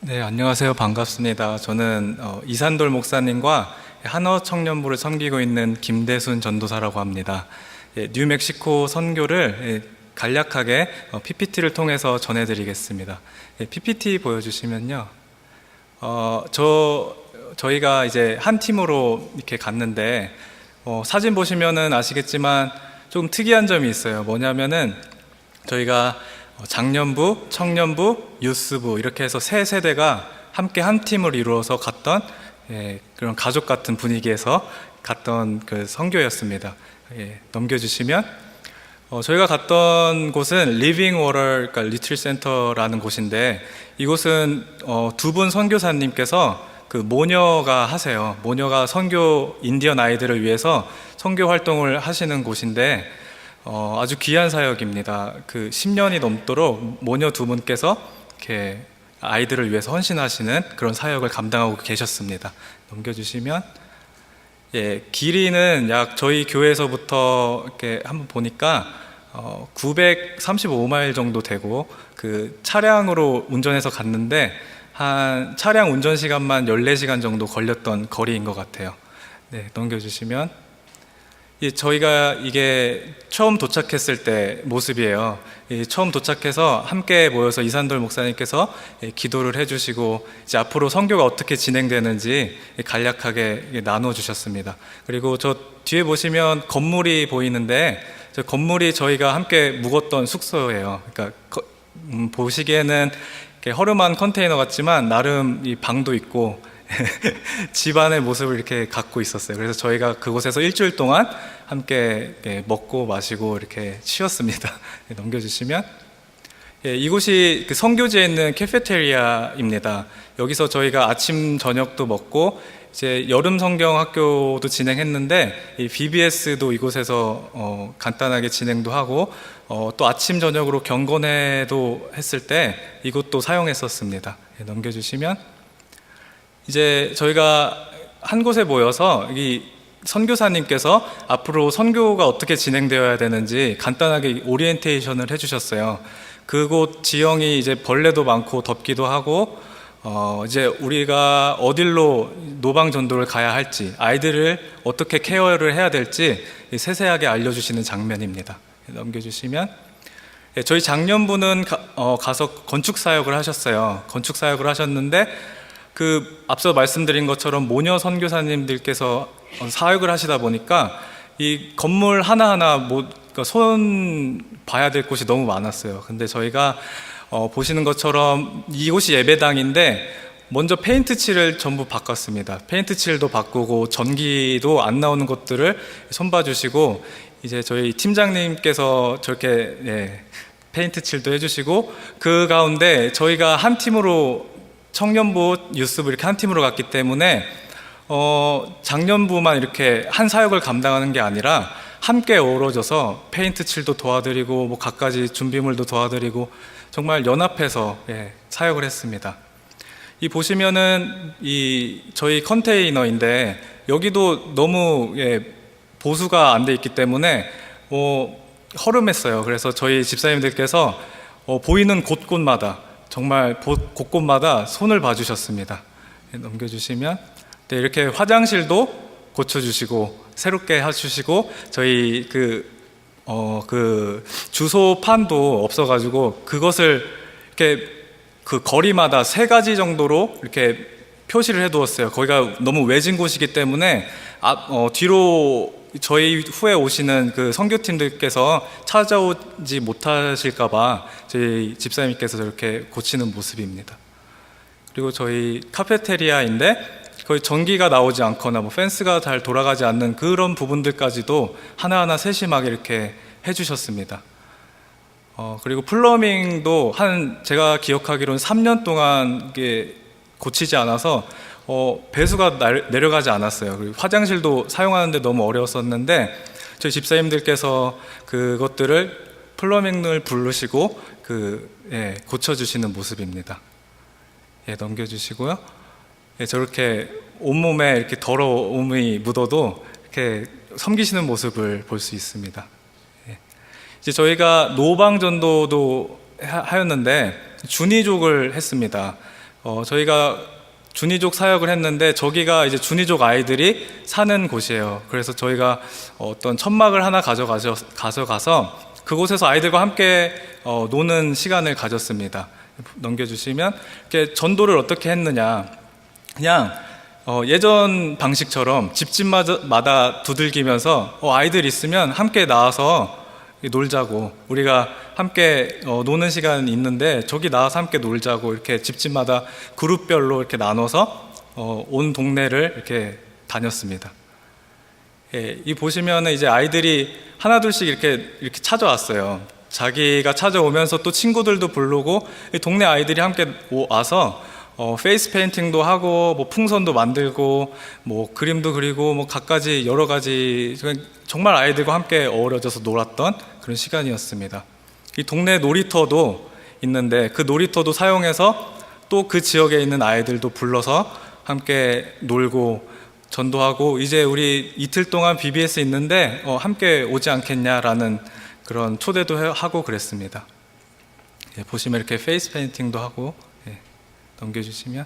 네, 안녕하세요. 반갑습니다. 저는 이산돌 목사님과 한어 청년부를 섬기고 있는 김대순 전도사라고 합니다. 뉴멕시코 선교를 간략하게 PPT를 통해서 전해드리겠습니다. PPT 보여주시면요. 저희가 이제 한 팀으로 이렇게 갔는데 사진 보시면은 아시겠지만 좀 특이한 점이 있어요. 뭐냐면은 저희가 장년부, 청년부, 유스부 이렇게 해서 세 세대가 함께 한 팀을 이루어서 갔던 그런 가족 같은 분위기에서 갔던 그 선교였습니다. 넘겨주시면 저희가 갔던 곳은 리빙 워터, 그러니까 리트릿 센터라는 곳인데 이곳은 두 분 선교사님께서 그 모녀가 하세요. 모녀가 선교 인디언 아이들을 위해서 선교 활동을 하시는 곳인데 아주 귀한 사역입니다. 그 10년이 넘도록 모녀 두 분께서 이렇게 아이들을 위해서 헌신하시는 그런 사역을 감당하고 계셨습니다. 넘겨주시면 길이는 약 저희 교회에서부터 이렇게 한번 보니까 935마일 정도 되고 그 차량으로 운전해서 갔는데 한 차량 운전 시간만 14시간 정도 걸렸던 거리인 것 같아요. 네, 넘겨주시면 저희가 이게 처음 도착했을 때 모습이에요. 처음 도착해서 함께 모여서 이산돌 목사님께서 기도를 해주시고 이제 앞으로 선교가 어떻게 진행되는지 간략하게 나눠주셨습니다. 그리고 저 뒤에 보시면 건물이 보이는데 저 건물이 저희가 함께 묵었던 숙소예요. 그러니까 보시기에는 허름한 컨테이너 같지만 나름 이 방도 있고 집안의 모습을 이렇게 갖고 있었어요. 그래서 저희가 그곳에서 일주일 동안 함께 먹고 마시고 이렇게 쉬었습니다. 넘겨주시면 이곳이 그 선교지에 있는 캐페테리아입니다. 여기서 저희가 아침 저녁도 먹고 이제 여름 성경 학교도 진행했는데 이 BBS도 이곳에서 간단하게 진행도 하고 또 아침 저녁으로 경건회도 했을 때 이곳도 사용했었습니다. 넘겨주시면 이제 저희가 한 곳에 모여서 이 선교사님께서 앞으로 선교가 어떻게 진행되어야 되는지 간단하게 오리엔테이션을 해주셨어요. 그곳 지형이 이제 벌레도 많고 덥기도 하고 이제 우리가 어딜로 노방 전도를 가야 할지, 아이들을 어떻게 케어를 해야 될지 세세하게 알려주시는 장면입니다. 넘겨주시면 저희 장년부는 가서 건축 사역을 하셨어요. 건축 사역을 하셨는데 그 앞서 말씀드린 것처럼 모녀 선교사님들께서 사역을 하시다 보니까 이 건물 하나하나 손 봐야 될 곳이 너무 많았어요. 근데 저희가 보시는 것처럼 이곳이 예배당인데 먼저 페인트 칠을 전부 바꿨습니다. 페인트 칠도 바꾸고 전기도 안 나오는 것들을 손봐주시고 이제 저희 팀장님께서 저렇게 페인트 칠도 해주시고 그 가운데 저희가 한 팀으로 청년부, 유스부 이렇게 한 팀으로 갔기 때문에 장년부만 이렇게 한 사역을 감당하는 게 아니라 함께 어우러져서 페인트 칠도 도와드리고 뭐 갖가지 준비물도 도와드리고 정말 연합해서 사역을 했습니다. 이 보시면은 이 저희 컨테이너인데 여기도 너무 보수가 안 돼 있기 때문에 허름했어요. 그래서 저희 집사님들께서 보이는 곳곳마다 정말 곳곳마다 손을 봐주셨습니다. 넘겨주시면 이렇게 화장실도 고쳐주시고 새롭게 해주시고 저희 그 주소판도 없어가지고 그것을 이렇게 그 거리마다 3가지 정도로 이렇게 표시를 해두었어요. 거기가 너무 외진 곳이기 때문에 뒤로 저희 후에 오시는 그 선교팀들께서 찾아오지 못하실까봐 저희 집사님께서 저렇게 고치는 모습입니다. 그리고 저희 카페테리아인데 거의 전기가 나오지 않거나 펜스가 잘 돌아가지 않는 그런 부분들까지도 하나하나 세심하게 이렇게 해주셨습니다. 그리고 플러밍도 제가 기억하기로는 3년 동안 이게 고치지 않아서 배수가 내려가지 않았어요. 그리고 화장실도 사용하는데 너무 어려웠었는데 저희 집사님들께서 그것들을 플러밍을 부르시고 고쳐주시는 모습입니다. 넘겨주시고요. 저렇게 온몸에 이렇게 더러움이 묻어도 이렇게 섬기시는 모습을 볼 수 있습니다. 이제 저희가 노방 전도도 하였는데 준이족을 했습니다. 저희가 준이족 사역을 했는데 저기가 이제 준이족 아이들이 사는 곳이에요. 그래서 저희가 어떤 천막을 하나 가져가서 그곳에서 아이들과 함께 노는 시간을 가졌습니다. 넘겨주시면 이렇게 전도를 어떻게 했느냐, 그냥 예전 방식처럼 집집마다 두들기면서 아이들 있으면 함께 나와서 놀자고, 우리가 함께 노는 시간이 있는데 저기 나와서 함께 놀자고, 이렇게 집집마다 그룹별로 이렇게 나눠서 온 동네를 이렇게 다녔습니다. 예, 이 보시면은 이제 아이들이 하나둘씩 이렇게 찾아왔어요. 자기가 찾아오면서 또 친구들도 부르고, 동네 아이들이 함께 와서 페이스 페인팅도 하고, 뭐 풍선도 만들고, 뭐 그림도 그리고, 뭐 갖가지 여러 가지, 정말 아이들과 함께 어우러져서 놀았던 그런 시간이었습니다. 이 동네 놀이터도 있는데 그 놀이터도 사용해서 또 그 지역에 있는 아이들도 불러서 함께 놀고 전도하고, 이제 우리 이틀 동안 BBS 있는데 함께 오지 않겠냐라는 그런 초대도 하고 그랬습니다. 예, 보시면 이렇게 페이스 페인팅도 하고, 예, 넘겨주시면,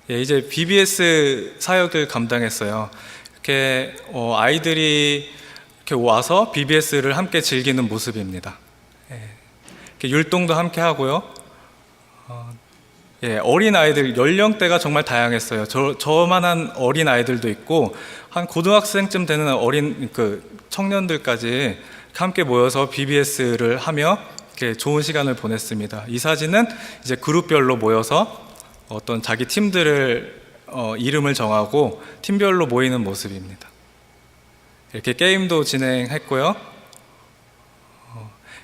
예, 이제 BBS 사역을 감당했어요. 이렇게 아이들이 이렇게 와서 BBS를 함께 즐기는 모습입니다. 예, 이렇게 율동도 함께 하고요. 예, 어린 아이들 연령대가 정말 다양했어요. 저만한 어린 아이들도 있고, 한 고등학생쯤 되는 어린 청년들까지 함께 모여서 BBS를 하며 이렇게 좋은 시간을 보냈습니다. 이 사진은 이제 그룹별로 모여서 어떤 자기 팀들을 이름을 정하고 팀별로 모이는 모습입니다. 이렇게 게임도 진행했고요.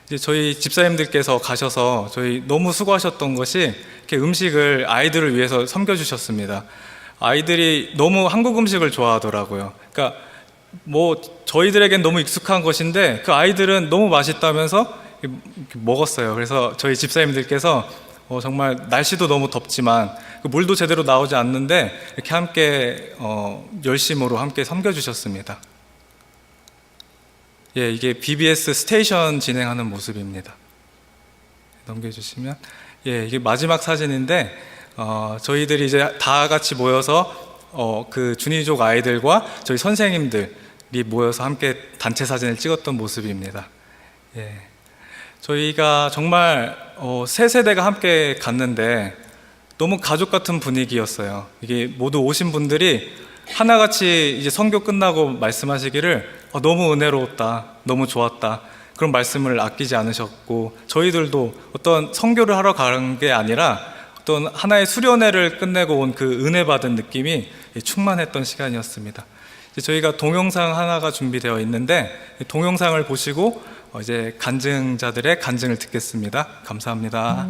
이제 저희 집사님들께서 가셔서 저희 너무 수고하셨던 것이, 이렇게 음식을 아이들을 위해서 섬겨주셨습니다. 아이들이 너무 한국 음식을 좋아하더라고요. 그러니까 뭐 저희들에겐 너무 익숙한 것인데 그 아이들은 너무 맛있다면서 먹었어요. 그래서 저희 집사님들께서 정말 날씨도 너무 덥지만 물도 제대로 나오지 않는데 이렇게 함께 열심으로 함께 섬겨주셨습니다. 예, 이게 BBS 스테이션 진행하는 모습입니다. 넘겨주시면, 예, 이게 마지막 사진인데 저희들이 이제 다 같이 모여서 그 준이족 아이들과 저희 선생님들이 모여서 함께 단체 사진을 찍었던 모습입니다. 예, 저희가 정말 세 세대가 함께 갔는데 너무 가족 같은 분위기였어요. 이게 모두 오신 분들이 하나같이 이제 선교 끝나고 말씀하시기를 너무 은혜로웠다, 너무 좋았다, 그런 말씀을 아끼지 않으셨고, 저희들도 어떤 선교를 하러 가는 게 아니라 어떤 하나의 수련회를 끝내고 온 그 은혜 받은 느낌이 충만했던 시간이었습니다. 이제 저희가 동영상 하나가 준비되어 있는데 동영상을 보시고 이제 간증자들의 간증을 듣겠습니다. 감사합니다.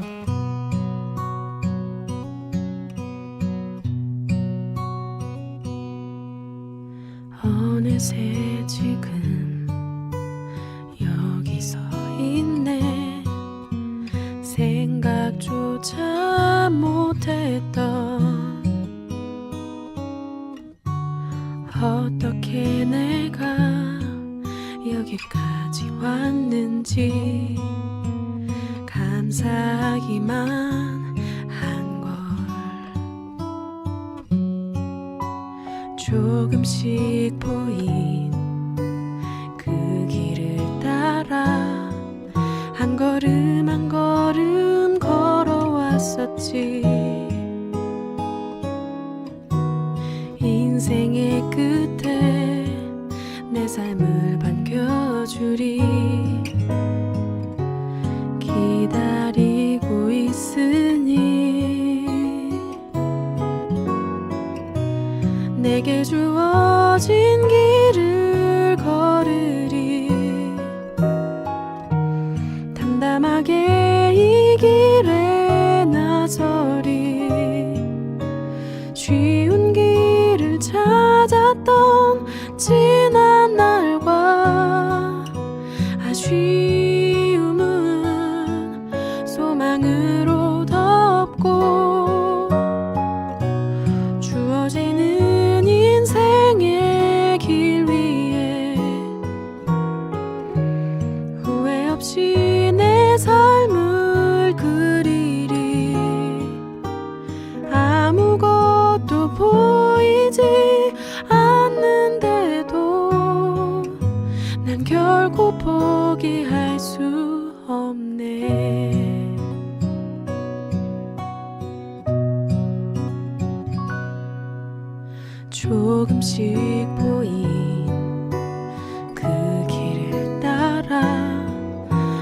어느새 지금 여기 서 있네. 생각조차 못했던, 어떻게 내가 여기까지 왔는지 감사하기만 한 걸. 조금씩 보인 그 길을 따라 한 걸음 한 걸음 걸어왔었지. 인생의 끝에 내 삶을 반겨주리 기다리고 있으니, 내게 주어진 길을 걸으리. 담담하게 이 길에 나서리. 쉬운 길을 찾았던 지난 날과 아쉬움은 소망으로 덮고, 주어지는 인생의 길 위에 후회 없이 내 삶을 그리리. 아무것도 보이지 않는데도 난 결코 포기할 수 없네. 조금씩 보인 그 길을 따라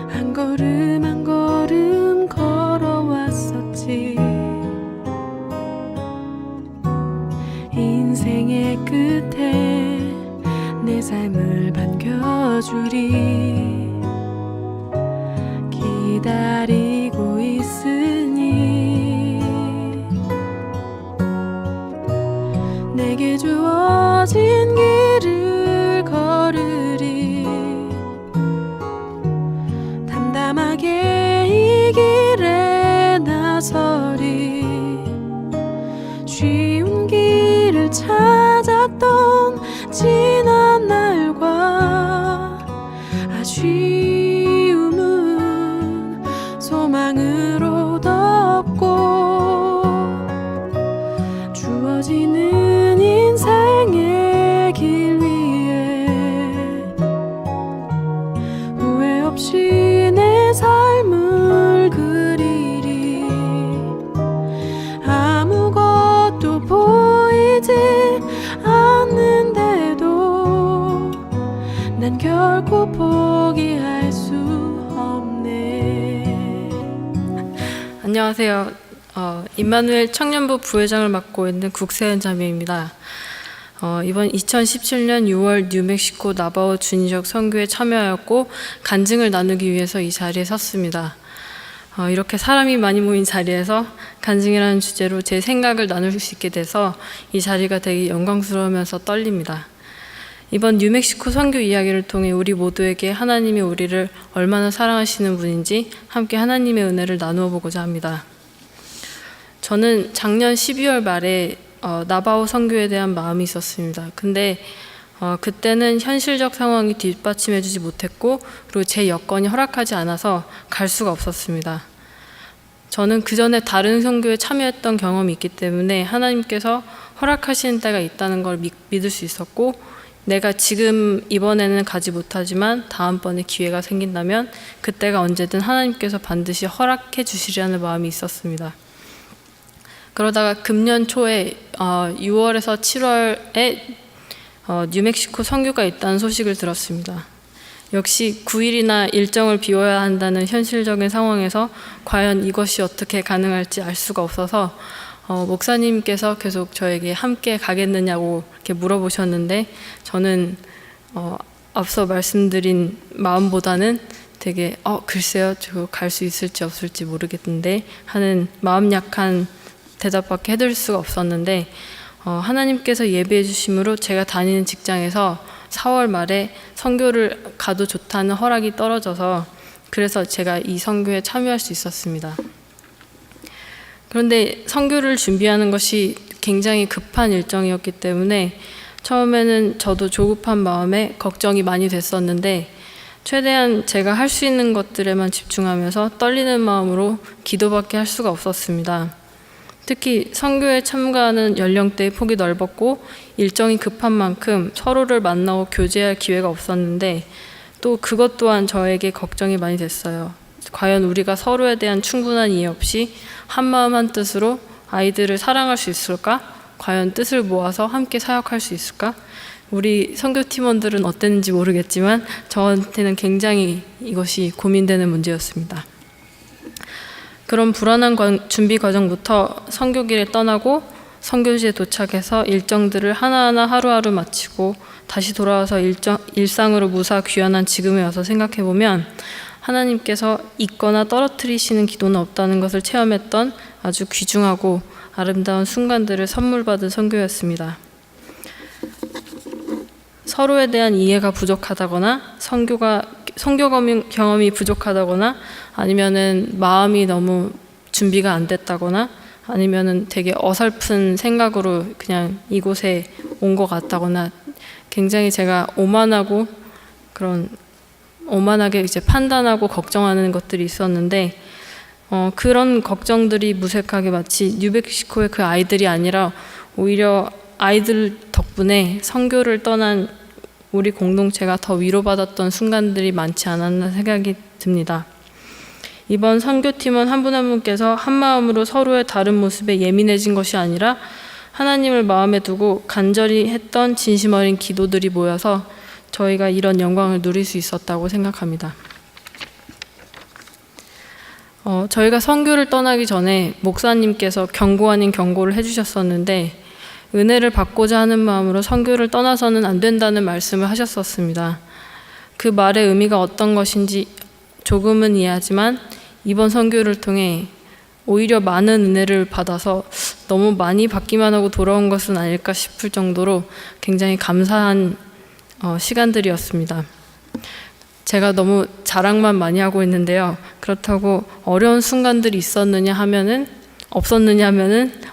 한 걸음 한 걸음 걸어왔었지. 인생의 끝에 내 삶을 반겨주리 기다리고 있으니 내게 주어진 길을 걸으리. 담담하게 이 길에 나서리. 쉬운 길을 찾았던 지난 날과 아쉬움은 소망으로 덮고 주어지는 인생의 길 위에 후회 없이 내 삶을 그리리. 아무것도 보이지 않는데도 난 결코 포기할 수 없네. 안녕하세요. 임마누엘 청년부 부회장을 맡고 있는 국세현 자매입니다. 이번 2017년 6월 뉴멕시코 나바오 준의적 선교에 참여하였고 간증을 나누기 위해서 이 자리에 섰습니다. 이렇게 사람이 많이 모인 자리에서 간증이라는 주제로 제 생각을 나눌 수 있게 돼서 이 자리가 되게 영광스러우면서 떨립니다. 이번 뉴멕시코 선교 이야기를 통해 우리 모두에게 하나님이 우리를 얼마나 사랑하시는 분인지 함께 하나님의 은혜를 나누어 보고자 합니다. 저는 작년 12월 말에 나바오 선교에 대한 마음이 있었습니다. 근데 그때는 현실적 상황이 뒷받침해주지 못했고 그리고 제 여건이 허락하지 않아서 갈 수가 없었습니다. 저는 그 전에 다른 선교에 참여했던 경험이 있기 때문에 하나님께서 허락하시는 때가 있다는 걸 믿을 수 있었고 내가 지금 이번에는 가지 못하지만 다음번에 기회가 생긴다면 그때가 언제든 하나님께서 반드시 허락해 주시리라는 마음이 있었습니다. 그러다가 금년 초에 6월에서 7월에 뉴멕시코 선교가 있다는 소식을 들었습니다. 역시 9일이나 일정을 비워야 한다는 현실적인 상황에서 과연 이것이 어떻게 가능할지 알 수가 없어서 목사님께서 계속 저에게 함께 가겠느냐고 이렇게 물어보셨는데 저는 앞서 말씀드린 마음보다는 되게 글쎄요, 저 갈 수 있을지 없을지 모르겠는데 하는 마음 약한 대답밖에 해드릴 수가 없었는데 하나님께서 예비해 주심으로 제가 다니는 직장에서 4월 말에 선교를 가도 좋다는 허락이 떨어져서 그래서 제가 이 선교에 참여할 수 있었습니다. 그런데 선교를 준비하는 것이 굉장히 급한 일정이었기 때문에 처음에는 저도 조급한 마음에 걱정이 많이 됐었는데 최대한 제가 할 수 있는 것들에만 집중하면서 떨리는 마음으로 기도밖에 할 수가 없었습니다. 특히 선교에 참가하는 연령대의 폭이 넓었고 일정이 급한 만큼 서로를 만나고 교제할 기회가 없었는데 또 그것 또한 저에게 걱정이 많이 됐어요. 과연 우리가 서로에 대한 충분한 이해 없이 한마음 한뜻으로 아이들을 사랑할 수 있을까? 과연 뜻을 모아서 함께 사역할 수 있을까? 우리 선교팀원들은 어땠는지 모르겠지만 저한테는 굉장히 이것이 고민되는 문제였습니다. 그런 불안한 준비 과정부터 선교길에 떠나고 선교지에 도착해서 일정들을 하나하나 하루하루 마치고 다시 돌아와서 일상으로 무사 귀환한 지금에 와서 생각해보면 하나님께서 잊거나 떨어뜨리시는 기도는 없다는 것을 체험했던 아주 귀중하고 아름다운 순간들을 선물 받은 선교였습니다. 서로에 대한 이해가 부족하다거나 선교 경험이 부족하다거나 아니면은 마음이 너무 준비가 안 됐다거나 아니면은 되게 어설픈 생각으로 그냥 이곳에 온 것 같다거나 굉장히 제가 오만하게 이제 판단하고 걱정하는 것들이 있었는데 그런 걱정들이 무색하게 마치 뉴멕시코의 그 아이들이 아니라 오히려 아이들 덕분에 선교를 떠난 우리 공동체가 더 위로받았던 순간들이 많지 않았나 생각이 듭니다. 이번 선교팀원 한 분 한 분께서 한마음으로 서로의 다른 모습에 예민해진 것이 아니라 하나님을 마음에 두고 간절히 했던 진심 어린 기도들이 모여서 저희가 이런 영광을 누릴 수 있었다고 생각합니다. 저희가 선교를 떠나기 전에 목사님께서 경고 아닌 경고를 해주셨었는데 은혜를 받고자 하는 마음으로 선교를 떠나서는 안 된다는 말씀을 하셨었습니다. 그 말의 의미가 어떤 것인지 조금은 이해하지만 이번 선교를 통해 오히려 많은 은혜를 받아서 너무 많이 받기만 하고 돌아온 것은 아닐까 싶을 정도로 굉장히 감사한 시간들이었습니다. 제가 너무 자랑만 많이 하고 있는데요. 그렇다고 어려운 순간들이 있었느냐 하면은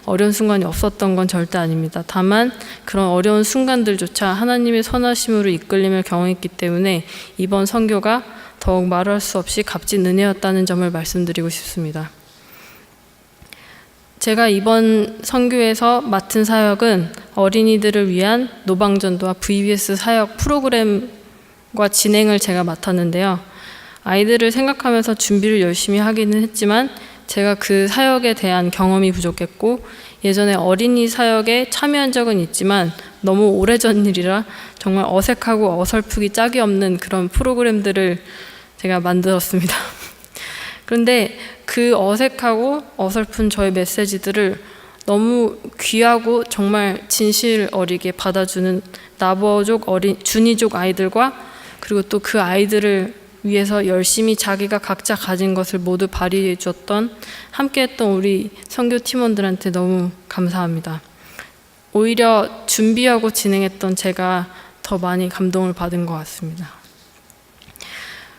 어려운 순간이 없었던 건 절대 아닙니다. 다만 그런 어려운 순간들조차 하나님의 선하심으로 이끌림을 경험했기 때문에 이번 선교가 더욱 말할 수 없이 값진 은혜였다는 점을 말씀드리고 싶습니다. 제가 이번 선교에서 맡은 사역은 어린이들을 위한 노방전도와 VBS 사역 프로그램과 진행을 제가 맡았는데요. 아이들을 생각하면서 준비를 열심히 하기는 했지만 제가 그 사역에 대한 경험이 부족했고 예전에 어린이 사역에 참여한 적은 있지만 너무 오래전 일이라 정말 어색하고 어설프기 짝이 없는 그런 프로그램들을 제가 만들었습니다. 그런데 그 어색하고 어설픈 저의 메시지들을 너무 귀하고 정말 진실 어리게 받아주는 나버족 준이족 아이들과 그리고 또 그 아이들을 위해서 열심히 자기가 각자 가진 것을 모두 발휘해 주었던 함께했던 우리 선교 팀원들한테 너무 감사합니다. 오히려 준비하고 진행했던 제가 더 많이 감동을 받은 것 같습니다.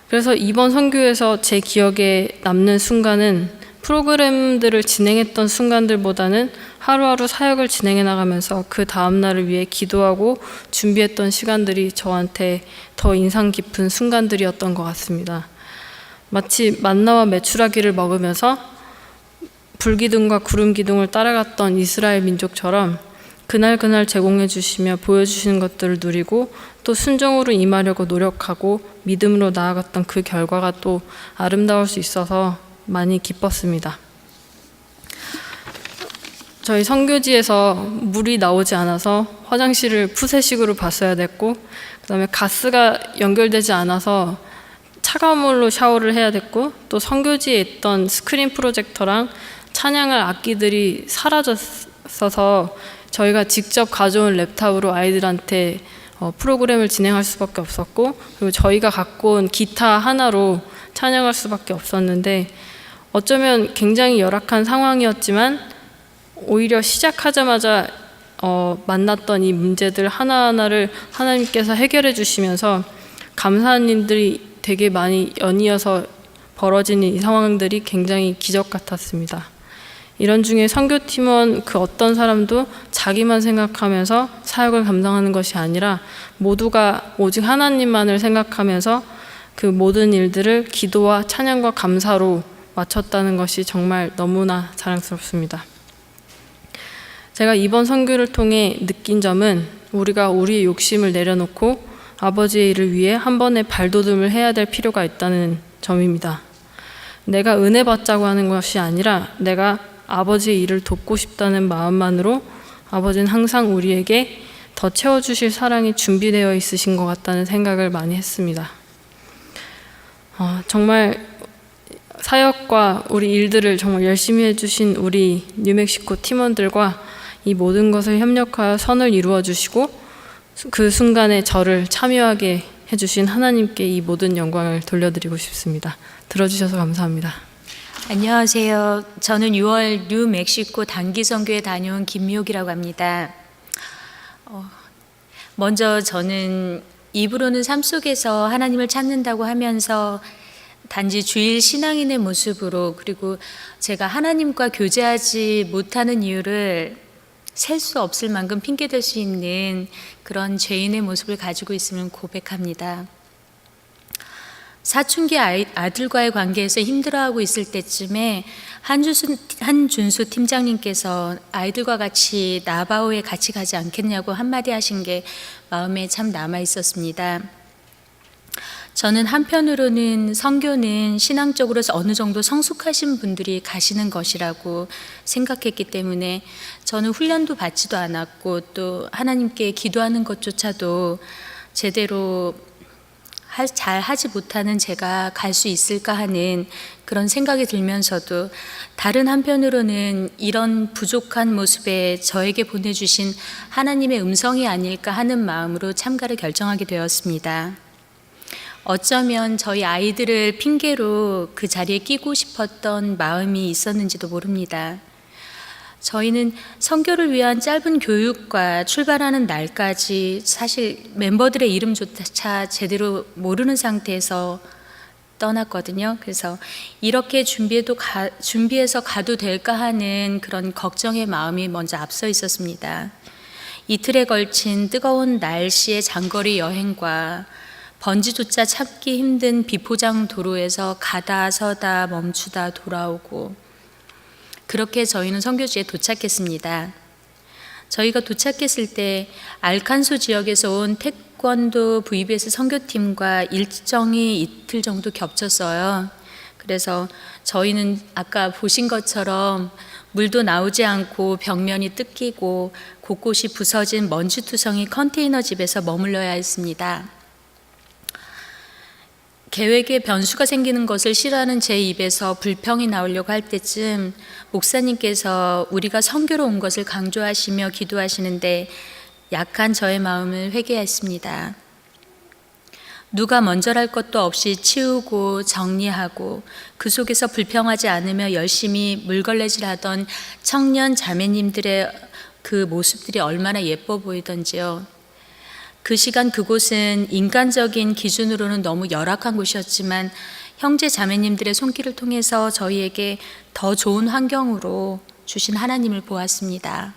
그래서 이번 선교에서 제 기억에 남는 순간은 프로그램들을 진행했던 순간들보다는 하루하루 사역을 진행해 나가면서 그 다음 날을 위해 기도하고 준비했던 시간들이 저한테 더 인상 깊은 순간들이었던 것 같습니다. 마치 만나와 메추라기를 먹으면서 불기둥과 구름기둥을 따라갔던 이스라엘 민족처럼 그날 제공해 주시며 보여주시는 것들을 누리고 또 순종으로 임하려고 노력하고 믿음으로 나아갔던 그 결과가 또 아름다울 수 있어서 많이 기뻤습니다. 저희 선교지에서 물이 나오지 않아서 화장실을 푸세식으로 봤어야 됐고 그다음에 가스가 연결되지 않아서 차가운 물로 샤워를 해야 됐고 또 선교지에 있던 스크린 프로젝터랑 찬양할 악기들이 사라졌어서 저희가 직접 가져온 랩탑으로 아이들한테 프로그램을 진행할 수밖에 없었고 그리고 저희가 갖고 온 기타 하나로 찬양할 수밖에 없었는데 어쩌면 굉장히 열악한 상황이었지만 오히려 시작하자마자 만났던 이 문제들 하나하나를 하나님께서 해결해 주시면서 감사한 일들이 되게 많이 연이어서 벌어지는 이 상황들이 굉장히 기적 같았습니다. 이런 중에 선교팀원 그 어떤 사람도 자기만 생각하면서 사역을 감당하는 것이 아니라 모두가 오직 하나님만을 생각하면서 그 모든 일들을 기도와 찬양과 감사로 마쳤다는 것이 정말 너무나 자랑스럽습니다. 제가 이번 선교를 통해 느낀 점은 우리가 우리의 욕심을 내려놓고 아버지의 일을 위해 한 번에 발돋움을 해야 될 필요가 있다는 점입니다. 내가 은혜 받자고 하는 것이 아니라 내가 아버지의 일을 돕고 싶다는 마음만으로 아버지는 항상 우리에게 더 채워주실 사랑이 준비되어 있으신 것 같다는 생각을 많이 했습니다. 정말 사역과 우리 일들을 정말 열심히 해주신 우리 뉴멕시코 팀원들과 이 모든 것을 협력하여 선을 이루어 주시고 그 순간에 저를 참여하게 해주신 하나님께 이 모든 영광을 돌려드리고 싶습니다. 들어주셔서 감사합니다. 안녕하세요. 저는 6월 뉴멕시코 단기 선교에 다녀온 김미옥이라고 합니다. 먼저 저는 입으로는 삶 속에서 하나님을 찾는다고 하면서 단지 주일 신앙인의 모습으로 그리고 제가 하나님과 교제하지 못하는 이유를 셀 수 없을 만큼 핑계댈 수 있는 그런 죄인의 모습을 가지고 있음을 고백합니다. 사춘기 아들과의 관계에서 힘들어하고 있을 때쯤에 한준수 팀장님께서 아이들과 같이 나바오에 같이 가지 않겠냐고 한마디 하신 게 마음에 참 남아 있었습니다. 저는 한편으로는 선교는 신앙적으로 어느 정도 성숙하신 분들이 가시는 것이라고 생각했기 때문에 저는 훈련도 받지도 않았고 또 하나님께 기도하는 것조차도 제대로 잘 하지 못하는 제가 갈 수 있을까 하는 그런 생각이 들면서도 다른 한편으로는 이런 부족한 모습에 저에게 보내주신 하나님의 음성이 아닐까 하는 마음으로 참가를 결정하게 되었습니다. 어쩌면 저희 아이들을 핑계로 그 자리에 끼고 싶었던 마음이 있었는지도 모릅니다. 저희는 선교를 위한 짧은 교육과 출발하는 날까지 사실 멤버들의 이름조차 제대로 모르는 상태에서 떠났거든요. 그래서 이렇게 준비해서 가도 될까 하는 그런 걱정의 마음이 먼저 앞서 있었습니다. 이틀에 걸친 뜨거운 날씨의 장거리 여행과 번지조차 참기 힘든 비포장 도로에서 가다 서다 멈추다 돌아오고 그렇게 저희는 선교지에 도착했습니다. 저희가 도착했을 때 알칸소 지역에서 온 태권도 VBS 선교팀과 일정이 이틀 정도 겹쳤어요. 그래서 저희는 아까 보신 것처럼 물도 나오지 않고 벽면이 뜯기고 곳곳이 부서진 먼지투성이 컨테이너 집에서 머물러야 했습니다. 계획에 변수가 생기는 것을 싫어하는 제 입에서 불평이 나오려고 할 때쯤 목사님께서 우리가 선교로 온 것을 강조하시며 기도하시는데 약한 저의 마음을 회개했습니다. 누가 먼저랄 것도 없이 치우고 정리하고 그 속에서 불평하지 않으며 열심히 물걸레질하던 청년 자매님들의 그 모습들이 얼마나 예뻐 보이던지요. 그 시간 그곳은 인간적인 기준으로는 너무 열악한 곳이었지만 형제 자매님들의 손길을 통해서 저희에게 더 좋은 환경으로 주신 하나님을 보았습니다.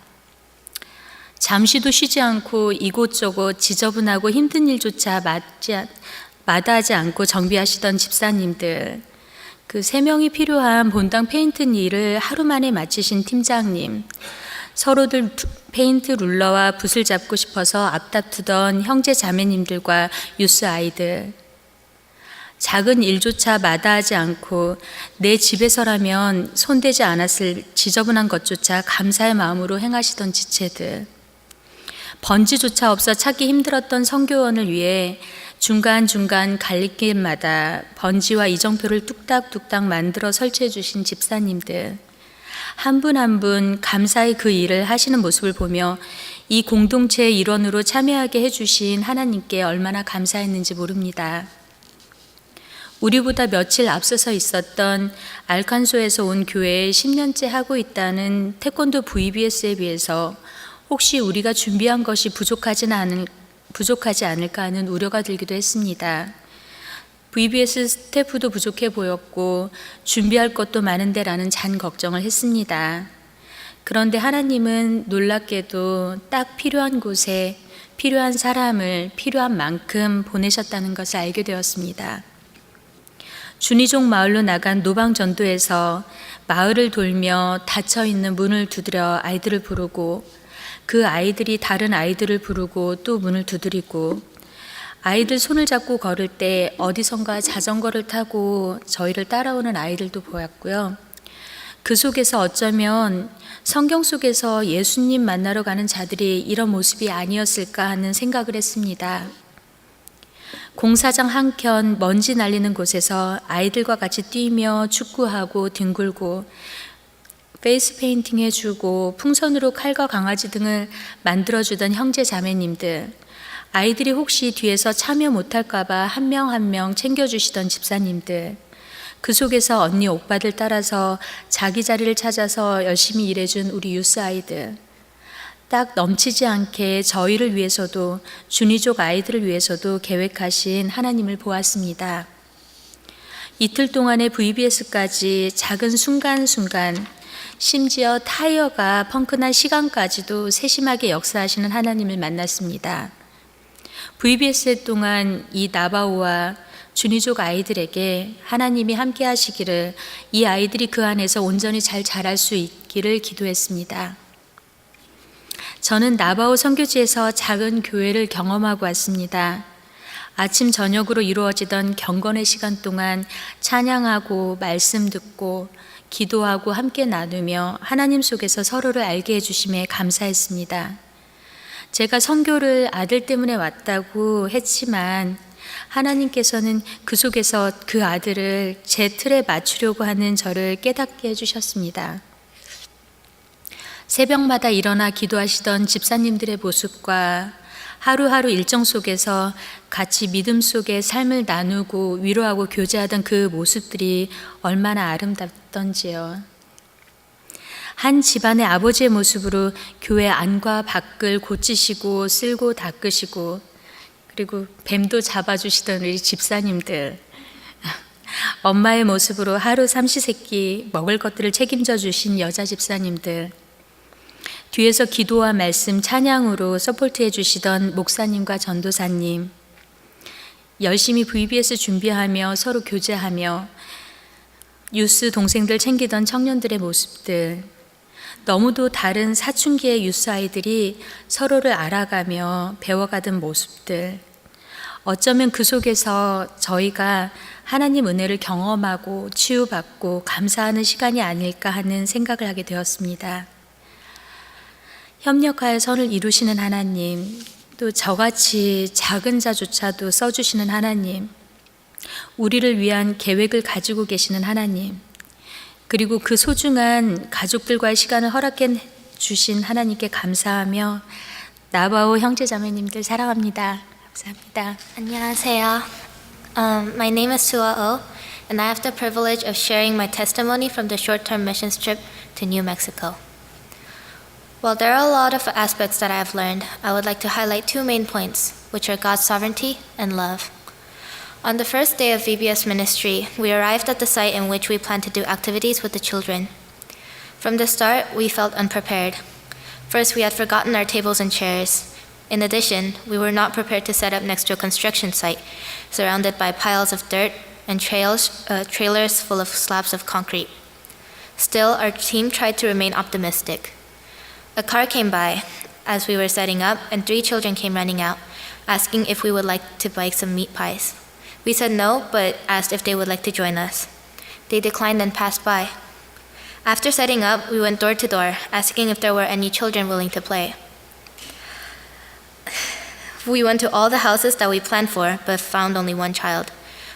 잠시도 쉬지 않고 이곳저곳 지저분하고 힘든 일조차 마다하지 않고 정비하시던 집사님들, 그 3명이 필요한 본당 페인트 일을 하루 만에 마치신 팀장님, 서로들 페인트 룰러와 붓을 잡고 싶어서 앞다투던 형제 자매님들과 유스 아이들, 작은 일조차 마다하지 않고 내 집에서라면 손대지 않았을 지저분한 것조차 감사의 마음으로 행하시던 지체들, 번지조차 없어 찾기 힘들었던 선교원을 위해 중간중간 갈림길마다 번지와 이정표를 뚝딱뚝딱 만들어 설치해 주신 집사님들, 한 분 한 분 감사히 그 일을 하시는 모습을 보며 이 공동체의 일원으로 참여하게 해주신 하나님께 얼마나 감사했는지 모릅니다. 우리보다 며칠 앞서서 있었던 알칸소에서 온 교회에 10년째 하고 있다는 태권도 VBS에 비해서 혹시 우리가 준비한 것이 부족하지 않을까 하는 우려가 들기도 했습니다. VBS 스태프도 부족해 보였고 준비할 것도 많은데라는 잔 걱정을 했습니다. 그런데 하나님은 놀랍게도 딱 필요한 곳에 필요한 사람을 필요한 만큼 보내셨다는 것을 알게 되었습니다. 준이족 마을로 나간 노방전도에서 마을을 돌며 닫혀있는 문을 두드려 아이들을 부르고 그 아이들이 다른 아이들을 부르고 또 문을 두드리고 아이들 손을 잡고 걸을 때 어디선가 자전거를 타고 저희를 따라오는 아이들도 보였고요. 그 속에서 어쩌면 성경 속에서 예수님 만나러 가는 자들이 이런 모습이 아니었을까 하는 생각을 했습니다. 공사장 한켠 먼지 날리는 곳에서 아이들과 같이 뛰며 축구하고 뒹굴고 페이스 페인팅 해주고 풍선으로 칼과 강아지 등을 만들어주던 형제 자매님들, 아이들이 혹시 뒤에서 참여 못할까 봐 한 명 한 명 챙겨주시던 집사님들, 그 속에서 언니 오빠들 따라서 자기 자리를 찾아서 열심히 일해준 우리 유스 아이들, 딱 넘치지 않게 저희를 위해서도 준이족 아이들을 위해서도 계획하신 하나님을 보았습니다. 이틀 동안의 VBS까지 작은 순간순간, 심지어 타이어가 펑크난 시간까지도 세심하게 역사하시는 하나님을 만났습니다. VBS 동안 이 나바오와 준이족 아이들에게 하나님이 함께 하시기를 이 아이들이 그 안에서 온전히 잘 자랄 수 있기를 기도했습니다. 저는 나바오 선교지에서 작은 교회를 경험하고 왔습니다. 아침 저녁으로 이루어지던 경건의 시간 동안 찬양하고 말씀 듣고 기도하고 함께 나누며 하나님 속에서 서로를 알게 해주심에 감사했습니다. 제가 선교를 아들 때문에 왔다고 했지만 하나님께서는 그 속에서 그 아들을 제 틀에 맞추려고 하는 저를 깨닫게 해주셨습니다. 새벽마다 일어나 기도하시던 집사님들의 모습과 하루하루 일정 속에서 같이 믿음 속에 삶을 나누고 위로하고 교제하던 그 모습들이 얼마나 아름답던지요. 한 집안의 아버지의 모습으로 교회 안과 밖을 고치시고 쓸고 닦으시고 그리고 뱀도 잡아주시던 우리 집사님들, 엄마의 모습으로 하루 삼시세끼 먹을 것들을 책임져 주신 여자 집사님들, 뒤에서 기도와 말씀, 찬양으로 서포트해 주시던 목사님과 전도사님, 열심히 VBS 준비하며 서로 교제하며 유스 동생들 챙기던 청년들의 모습들, 너무도 다른 사춘기의 유스 아이들이 서로를 알아가며 배워가던 모습들, 어쩌면 그 속에서 저희가 하나님 은혜를 경험하고 치유받고 감사하는 시간이 아닐까 하는 생각을 하게 되었습니다. 협력하여 선을 이루시는 하나님, 또 저같이 작은 자조차도 써주시는 하나님, 우리를 위한 계획을 가지고 계시는 하나님, 그리고 그 소중한 가족들과의 시간을 허락해 주신 하나님께 감사하며 나바오 형제자매님들 사랑합니다. 감사합니다. 안녕하세요. My name is Sua Oh, and I have the privilege of sharing my testimony from the short-term missions trip to New Mexico. While there are a lot of aspects that I have learned, I would like to highlight two main points, which are God's sovereignty and love. On the first day of VBS ministry, we arrived at the site in which we planned to do activities with the children. From the start, we felt unprepared. First, we had forgotten our tables and chairs. In addition, we were not prepared to set up next to a construction site, surrounded by piles of dirt and trailers full of slabs of concrete. Still, our team tried to remain optimistic. A car came by as we were setting up, and 3 children came running out, asking if we would like to buy some meat pies. We said no, but asked if they would like to join us. They declined and passed by. After setting up, we went door to door, asking if there were any children willing to play. We went to all the houses that we planned for, but found only 1 child.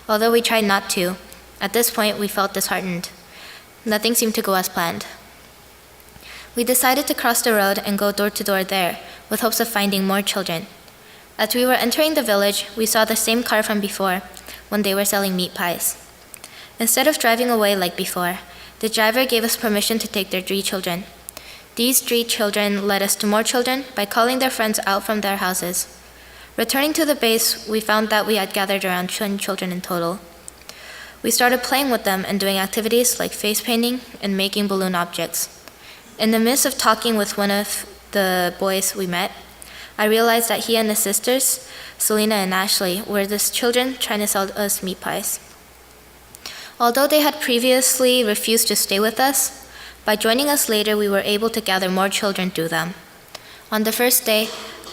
Although we tried not to, at this point we felt disheartened. Nothing seemed to go as planned. We decided to cross the road and go door to door there, with hopes of finding more children. As we were entering the village, we saw the same car from before, when they were selling meat pies. Instead of driving away like before, the driver gave us permission to take their 3 children. These 3 children led us to more children by calling their friends out from their houses. Returning to the base, we found that we had gathered around 10 children in total. We started playing with them and doing activities like face painting and making balloon objects. In the midst of talking with one of the boys we met, I realized that he and his sisters, Selena and Ashley, were the children trying to sell us meat pies. Although they had previously refused to stay with us, by joining us later we were able to gather more children through them. On the first day,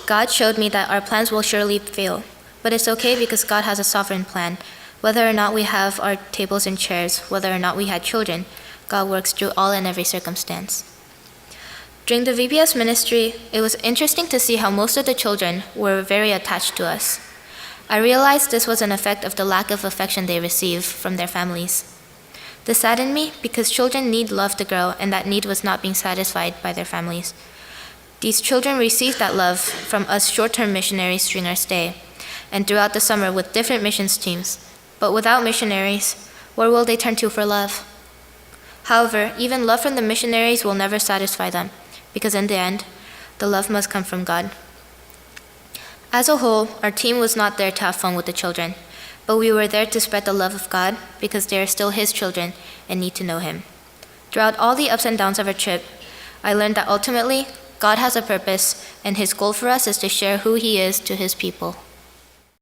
God showed me that our plans will surely fail, but it's okay because God has a sovereign plan. Whether or not we have our tables and chairs, whether or not we had children, God works through all and every circumstance. During the VBS ministry, it was interesting to see how most of the children were very attached to us. I realized this was an effect of the lack of affection they receive from their families. This saddened me because children need love to grow, and that need was not being satisfied by their families. These children received that love from us short-term missionaries during our stay, and throughout the summer with different missions teams. But without missionaries, where will they turn to for love? However, even love from the missionaries will never satisfy them, because in the end, the love must come from God. As a whole, our team was not there to have fun with the children, but we were there to spread the love of God because they are still His children and need to know Him. Throughout all the ups and downs of our trip, I learned that ultimately, God has a purpose, and His goal for us is to share who He is to His people.